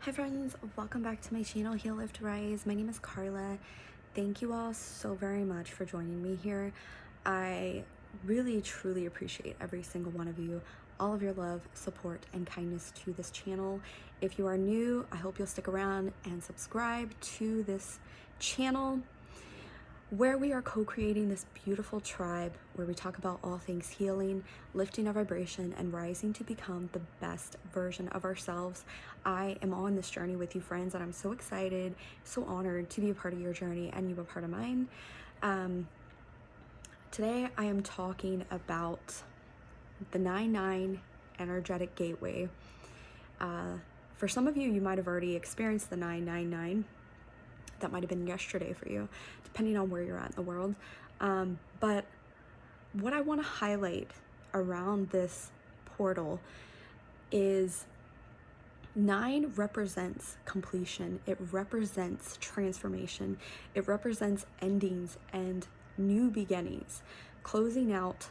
Hi friends, welcome back to my channel Heal Lift Rise. My name is Carla. Thank you all so very much for joining me here. I really truly appreciate every single one of you, all of your love, support, and kindness to this channel. If you are new, I hope you'll stick around and subscribe to this channel where we are co-creating this beautiful tribe where we talk about all things healing, lifting our vibration, and rising to become the best version of ourselves. I am on this journey with you, friends, and I'm so excited, so honored to be a part of your journey and you a part of mine. Today I am talking about the 9-9 energetic gateway. For some of you, you might have already experienced the 999. That might have been yesterday for you, depending on where you're at in the world. But what I want to highlight around this portal is 9 represents completion. It represents transformation. It represents endings and new beginnings, closing out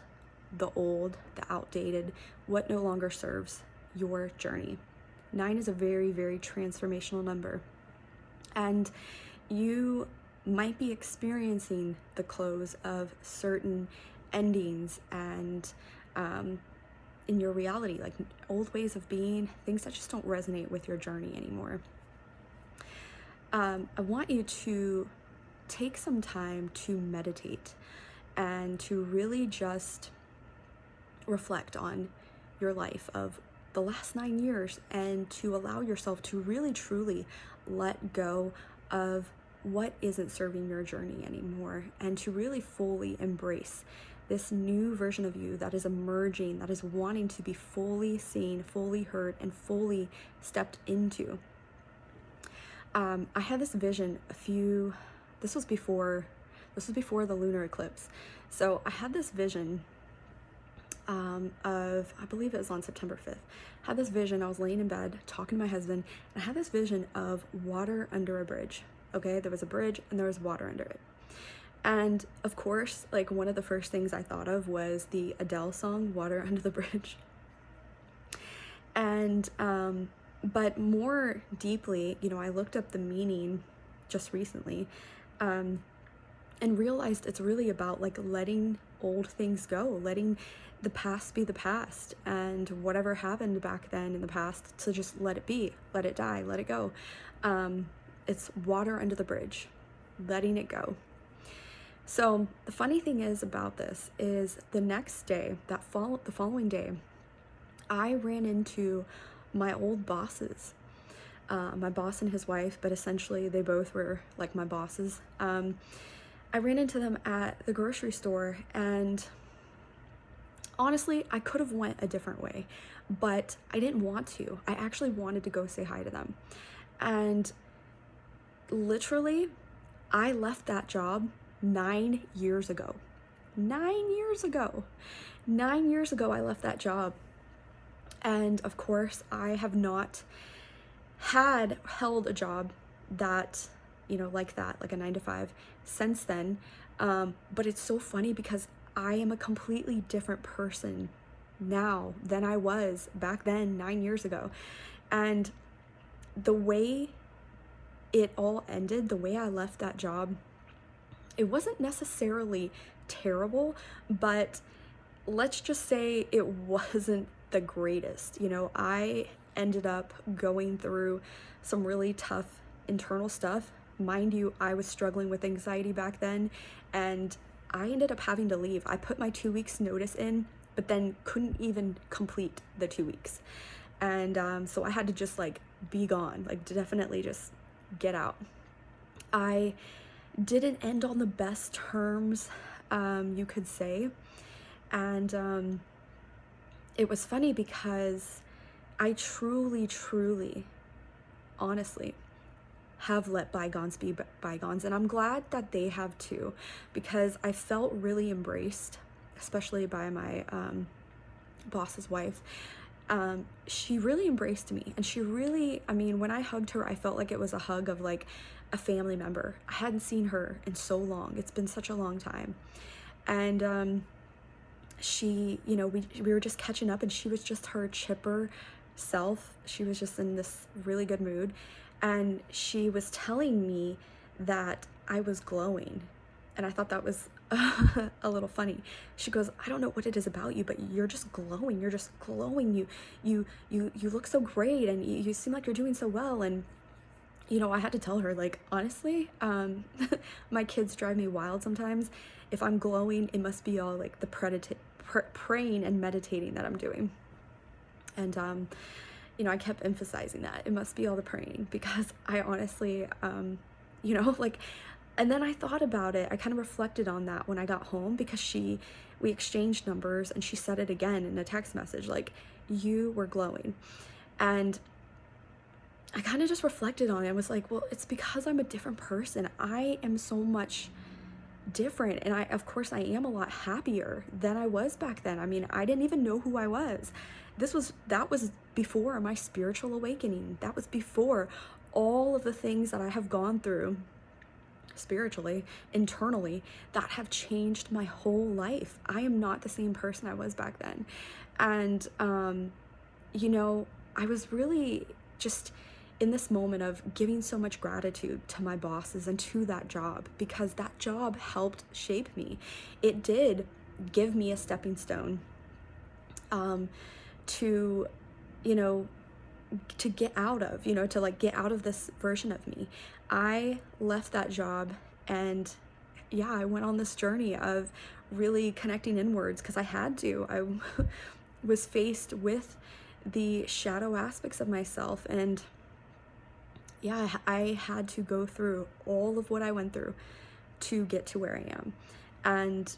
the old, the outdated, what no longer serves your journey. 9 is a very, very transformational number. And you might be experiencing the close of certain endings and in your reality, like old ways of being, things that just don't resonate with your journey anymore. I want you to take some time to meditate and to really just reflect on your life of the last 9 years and to allow yourself to really truly let go of what isn't serving your journey anymore and to really fully embrace this new version of you that is emerging, that is wanting to be fully seen, fully heard, and fully stepped into. I had this vision this was before the lunar eclipse. So I had this vision I believe it was on September 5th. I had this vision. I was laying in bed talking to my husband, and I had this vision of water under a bridge. Okay, there was a bridge and there was water under it. And of course, like one of the first things I thought of was the Adele song, Water Under the Bridge. And, but more deeply, I looked up the meaning just recently, and realized it's really about like letting old things go, letting the past be the past, and whatever happened back then in the past, to just let it be, let it die, let it go. It's water under the bridge, letting it go. So the funny thing is about this is the next day, the following day, I ran into my old bosses, my boss and his wife, but essentially they both were like my bosses. I ran into them at the grocery store, and honestly, I could have went a different way, but I didn't want to. I actually wanted to go say hi to them. And literally, I left that job 9 years ago. 9 years ago. 9 years ago, I left that job. And of course, I have not held a job that, like that, like a 9-to-5 since then. But it's so funny because I am a completely different person now than I was back then 9 years ago. And the way it all ended, the way I left that job, it wasn't necessarily terrible, but let's just say it wasn't the greatest. I ended up going through some really tough internal stuff. Mind you, I was struggling with anxiety back then, and I ended up having to leave. I put my 2 weeks notice in, but then couldn't even complete the 2 weeks. And so I had to just like be gone, like definitely just get out. I didn't end on the best terms, you could say. And it was funny because I truly, honestly, have let bygones be bygones, and I'm glad that they have too, because I felt really embraced, especially by my boss's wife. She really embraced me, and she really, when I hugged her, I felt like it was a hug of like a family member. I hadn't seen her in so long. It's been such a long time. And she, we were just catching up, and she was just her chipper, self. She was just in this really good mood, and she was telling me that I was glowing, and I thought that was a little funny. She goes, I don't know what it is about you, but you're just glowing. You're just glowing. You look so great, and you seem like you're doing so well. And I had to tell her, like, honestly, my kids drive me wild sometimes. If I'm glowing, it must be all like the praying and meditating that I'm doing. And I kept emphasizing that it must be all the praying, because I honestly, like, and then I thought about it. I kind of reflected on that when I got home, because we exchanged numbers, and she said it again in a text message, like, you were glowing. And I kind of just reflected on it and was like, well, it's because I'm a different person. I am so much different, and of course I am a lot happier than I was back then. I mean, I didn't even know who I was. That was before my spiritual awakening. That was before all of the things that I have gone through spiritually, internally, that have changed my whole life. I am not the same person I was back then. And I was really just in this moment of giving so much gratitude to my bosses and to that job, because that job helped shape me. It did give me a stepping stone to get out of, to like get out of this version of me. I left that job, and yeah, I went on this journey of really connecting inwards, because I had to. I was faced with the shadow aspects of myself, and yeah, I had to go through all of what I went through to get to where I am. And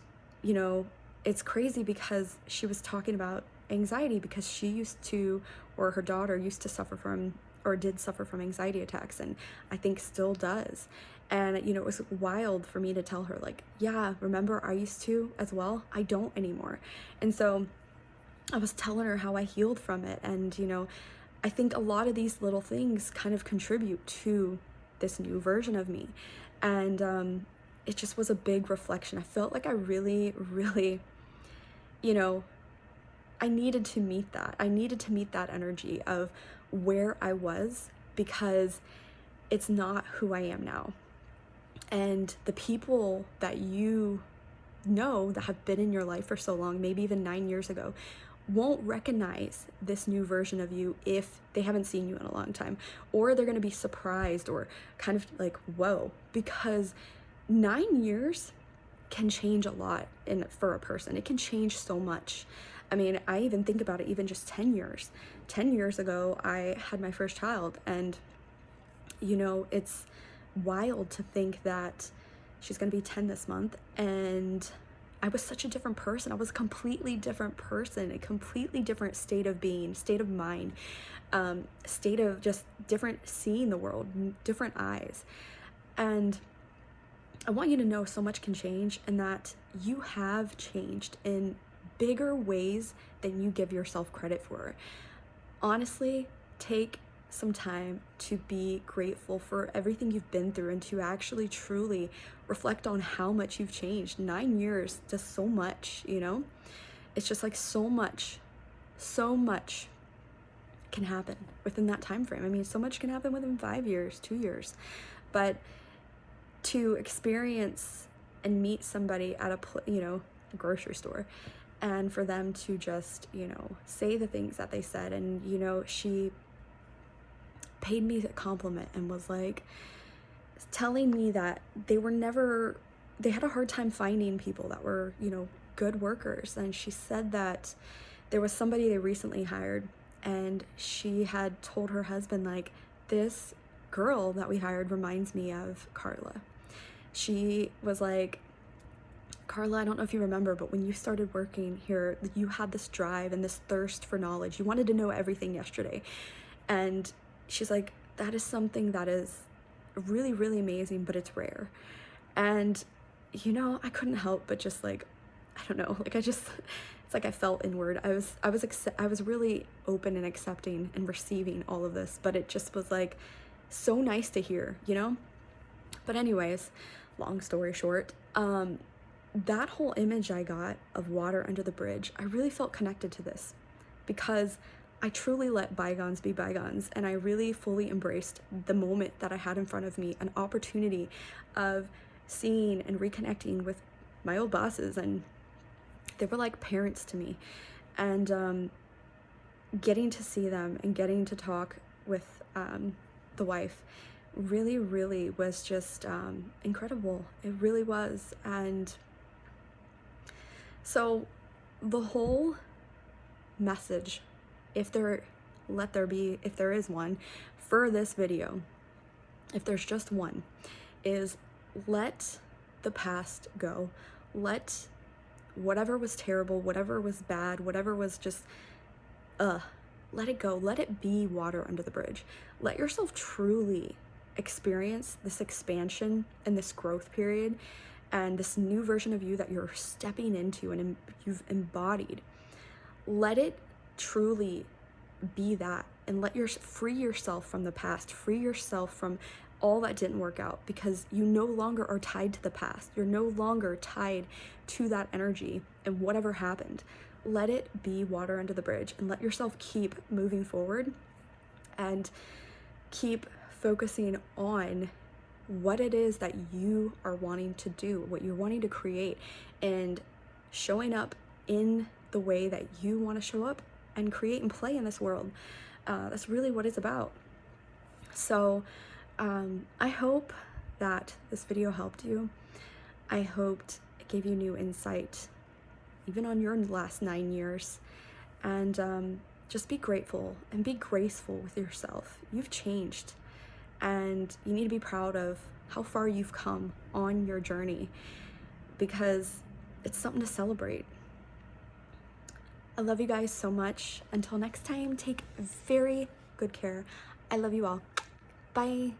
it's crazy, because she was talking about anxiety, because she used to, or her daughter used to suffer from, or did suffer from, anxiety attacks, and I think still does. And it was wild for me to tell her, like, yeah, remember, I used to as well. I don't anymore. And so I was telling her how I healed from it. And I think a lot of these little things kind of contribute to this new version of me. And it just was a big reflection. I felt like I really, really, I needed to meet that. I needed to meet that energy of where I was, because it's not who I am now. And the people that that have been in your life for so long, maybe even 9 years ago, won't recognize this new version of you if they haven't seen you in a long time, or they're going to be surprised or kind of like, whoa, because 9 years can change a lot for a person. It can change so much. I mean, I even think about it, even just 10 years. 10 years ago, I had my first child, and it's wild to think that she's going to be 10 this month, and I was such a different person. I was a completely different person, a completely different state of being, state of mind, state of just different, seeing the world, different eyes. And I want you to know so much can change, and that you have changed in bigger ways than you give yourself credit for. Honestly, take some time to be grateful for everything you've been through, and to actually truly reflect on how much you've changed. 9 years does so much, it's just like so much can happen within that time frame. I mean, so much can happen within 5 years, 2 years, but to experience and meet somebody at a grocery store, and for them to just say the things that they said, and she paid me a compliment and was like telling me that they had a hard time finding people that were good workers. And she said that there was somebody they recently hired, and she had told her husband, like, this girl that we hired reminds me of Carla. She was like, Carla, I don't know if you remember, but when you started working here, you had this drive and this thirst for knowledge. You wanted to know everything yesterday. And she's like, that is something that is really, really amazing, but it's rare. And I couldn't help but just, like, I don't know, like, it's like I felt inward. I was really open and accepting and receiving all of this, but it just was like so nice to hear, But anyways, long story short, that whole image I got of water under the bridge, I really felt connected to this, because I truly let bygones be bygones, and I really fully embraced the moment that I had in front of me, an opportunity of seeing and reconnecting with my old bosses, and they were like parents to me. And getting to see them and getting to talk with the wife really, really was just incredible. It really was. And so the whole message, if there is one for this video, if there's just one, is let the past go. Let whatever was terrible, whatever was bad, whatever was just let it go. Let it be water under the bridge. Let yourself truly experience this expansion and this growth period and this new version of you that you're stepping into and you've embodied. Let it truly be that, and free yourself from the past, free yourself from all that didn't work out, because you no longer are tied to the past. You're no longer tied to that energy and whatever happened. Let it be water under the bridge, and let yourself keep moving forward and keep focusing on what it is that you are wanting to do, what you're wanting to create, and showing up in the way that you want to show up and create and play in this world. That's really what it's about. So I hope that this video helped you. I hoped it gave you new insight, even on your last 9 years. And just be grateful and be graceful with yourself. You've changed, and you need to be proud of how far you've come on your journey, because it's something to celebrate. I love you guys so much. Until next time, take very good care. I love you all. Bye.